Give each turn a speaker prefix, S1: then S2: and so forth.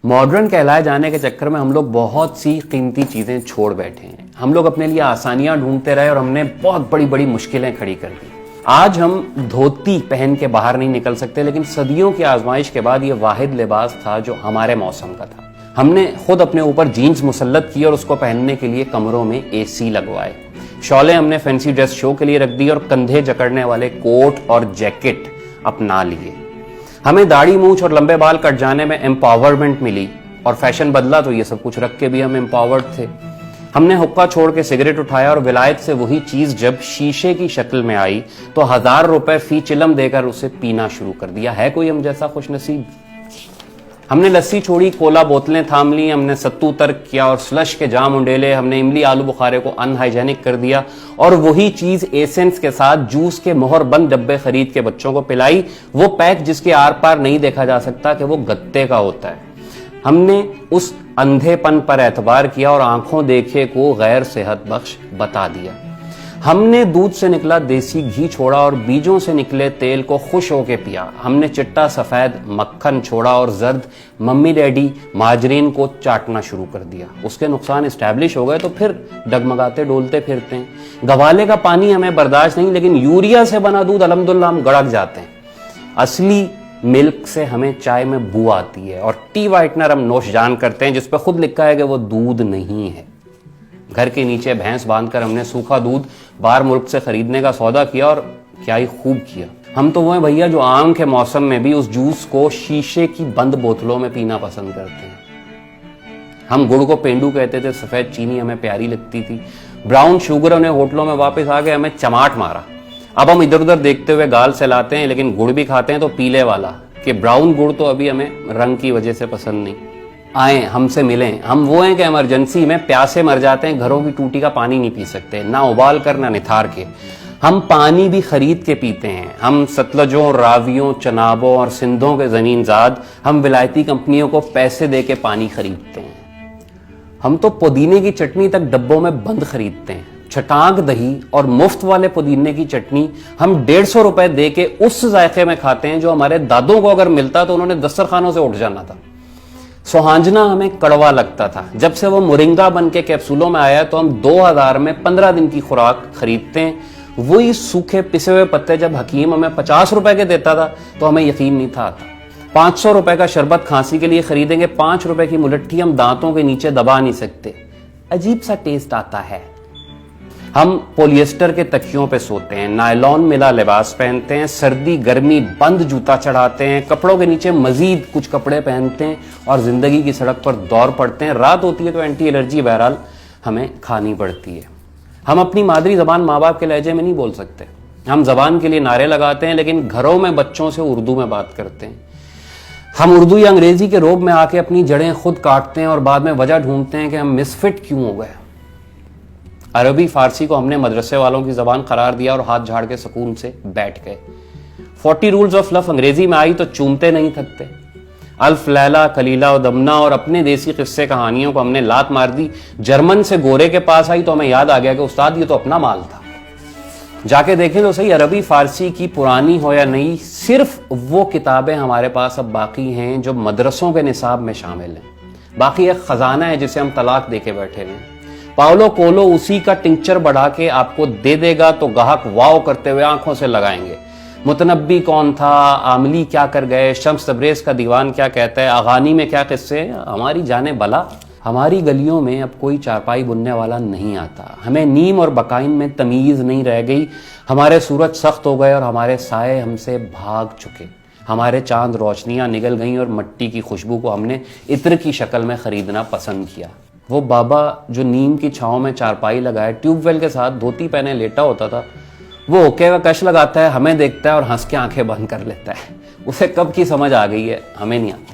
S1: Modern कहलाए जाने के चक्कर में हम लोग बहुत सी कीमती चीजें छोड़ बैठे हैं। हम लोग अपने लिए आसानियां ढूंढते रहे और हमने बहुत बड़ी बड़ी मुश्किलें खड़ी कर दी। आज हम धोती पहन के बाहर नहीं निकल सकते, लेकिन सदियों की आजमाइश के बाद ये वाहिद लिबास था जो हमारे मौसम का था। हमने खुद अपने ऊपर जीन्स मुसल्लत की और उसको पहनने के लिए कमरों में एसी लगवाए। शॉलें हमने फैंसी ड्रेस शो के लिए रख दी और कंधे जकड़ने वाले कोट और जैकेट अपना लिए। हमें दाढ़ी मूंछ और लंबे बाल कट जाने में एम्पावरमेंट मिली और फैशन बदला तो ये सब कुछ रख के भी हम एम्पावर्ड थे। हमने हुक्का छोड़ के सिगरेट उठाया और विलायत से वही चीज जब शीशे की शक्ल में आई तो 1000 रुपए फी चिलम देकर उसे पीना शुरू कर दिया। है कोई हम जैसा खुशनसीब? हमने लस्सी छोड़ी, कोला बोतलें थाम ली, हमने सत्तू तर्क किया और स्लश के जाम उंडेले, हमने इमली आलू बुखारे को अनहाइजेनिक कर दिया और वही चीज एसेंस के साथ जूस के मोहर बंद डब्बे खरीद के बच्चों को पिलाई, वो पैक जिसके आर पार नहीं देखा जा सकता कि वो गत्ते का होता है। हमने उस अंधेपन पर एतबार किया और आंखों देखे को गैर सेहत बख्श बता दिया। हमने दूध से निकला देसी घी छोड़ा और बीजों से निकले तेल को खुश होके पिया। हमने चिट्टा सफेद मक्खन छोड़ा और जर्द मम्मी डैडी माजरीन को चाटना शुरू कर दिया। उसके नुकसान इस्टेब्लिश हो गए तो फिर डगमगाते डोलते फिरते हैं। गवाले का पानी हमें बर्दाश्त नहीं, लेकिन यूरिया से बना दूध अल्हम्दुलिल्लाह हम गड़क जाते हैं। असली मिल्क से हमें चाय में बू आती है और टी वाइटनर हम नोशजान करते हैं जिस पर खुद लिखा है कि वो दूध नहीं है। घर के नीचे भैंस बांधकर हमने सूखा दूध बाहर मुल्क से खरीदने का सौदा किया और क्या ही खूब किया। हम तो वो हैं भैया जो आम के मौसम में भी उस जूस को शीशे की बंद बोतलों में पीना पसंद करते हैं। हम गुड़ को पेंडू कहते थे, सफेद चीनी हमें प्यारी लगती थी। ब्राउन शुगर ने होटलों में वापस आके हमें चमाट मारा। अब हम इधर उधर देखते हुए गाल सहलाते हैं, लेकिन गुड़ भी खाते हैं तो पीले वाला, कि ब्राउन गुड़ तो अभी हमें रंग की वजह से पसंद नहीं। आए हमसे मिलें। हम वो हैं कि इमरजेंसी में प्यासे मर जाते हैं, घरों की टूटी का पानी नहीं पी सकते, ना उबाल कर ना निथार के। हम पानी भी खरीद के पीते हैं। हम सतलजों, रावियों, चनाबों और सिंधों के जमीनजाद हम विलायती कंपनियों को पैसे दे के पानी खरीदते हैं। हम तो पुदीने की चटनी तक डब्बों में बंद खरीदते हैं। छटाक दही और मुफ्त वाले पुदीने की चटनी हम 150 रुपए दे के उस जायके में खाते हैं जो हमारे दादों को अगर मिलता तो उन्होंने दस्तरखानों से उठ जाना था। सोहांजना हमें कड़वा लगता था। जब से वो मोरिंगा बन के कैप्सूलों में आया तो हम 2000 में 15 दिन की खुराक खरीदते हैं। वही सूखे पिसे हुए पत्ते जब हकीम हमें 50 रुपए के देता था तो हमें यकीन नहीं था आता। 500 रुपए का शरबत खांसी के लिए खरीदेंगे, 5 रुपए की मुलट्ठी हम दांतों के नीचे दबा नहीं सकते, अजीब सा टेस्ट आता है। हम पॉलिएस्टर के तकियों पे सोते हैं, नायलॉन मिला लिबास पहनते हैं, सर्दी गर्मी बंद जूता चढ़ाते हैं, कपड़ों के नीचे मजीद कुछ कपड़े पहनते हैं और जिंदगी की सड़क पर दौड़ पड़ते हैं। रात होती है तो एंटी एलर्जी बहरहाल हमें खानी पड़ती है। हम अपनी मादरी जबान माँ बाप के लहजे में नहीं बोल सकते। हम जबान के लिए नारे लगाते हैं, लेकिन घरों में बच्चों से उर्दू में बात करते हैं। हम उर्दू या अंग्रेजी के रोब में आके अपनी जड़ें खुद काटते हैं और बाद में वजह ढूंढते हैं कि हम मिसफिट क्यों हो गए। अरबी फारसी को हमने मदरसे वालों की जबान करार दिया और हाथ झाड़ के सुकून से बैठ गए। 40 रूल्स ऑफ लव अंग्रेजी में आई तो चूमते नहीं थकते। अल्फ लैला कलीला और दमना और अपने देसी किस्से कहानियों को हमने लात मार दी। जर्मन से गोरे के पास आई तो हमें याद आ गया कि उस्ताद ये तो अपना माल था। जाके देखें तो सही, अरबी फारसी की पुरानी हो या नई, सिर्फ वो किताबें हमारे पास अब बाकी हैं जो मदरसों के निसाब में शामिल हैं। बाकी एक खजाना है जिसे हम तलाक दे के बैठे हैं। पाउलो कोलो उसी का टिंचर बढ़ा के आपको दे देगा तो गाहक वाव करते हुए आंखों से लगाएंगे। मुतनब्बी कौन था, आमली क्या कर गए, शम्स तब्रेज का दीवान क्या कहता है, अगानी में क्या किस्से, हमारी जाने बला। हमारी गलियों में अब कोई चारपाई बुनने वाला नहीं आता। हमें नीम और बकाइन में तमीज नहीं रह गई। हमारे सूरज सख्त हो गए और हमारे साए हमसे भाग चुके। हमारे चांद रोशनियां निगल गईं और मट्टी की खुशबू को हमने इत्र की शक्ल में खरीदना पसंद किया। वो बाबा जो नीम की छांव में चारपाई लगाए, ट्यूबवेल के साथ धोती पहने लेटा होता था, वो ओके का कश लगाता है, हमें देखता है और हंस के आंखें बंद कर लेता है। उसे कब की समझ आ गई है हमें नहीं आती।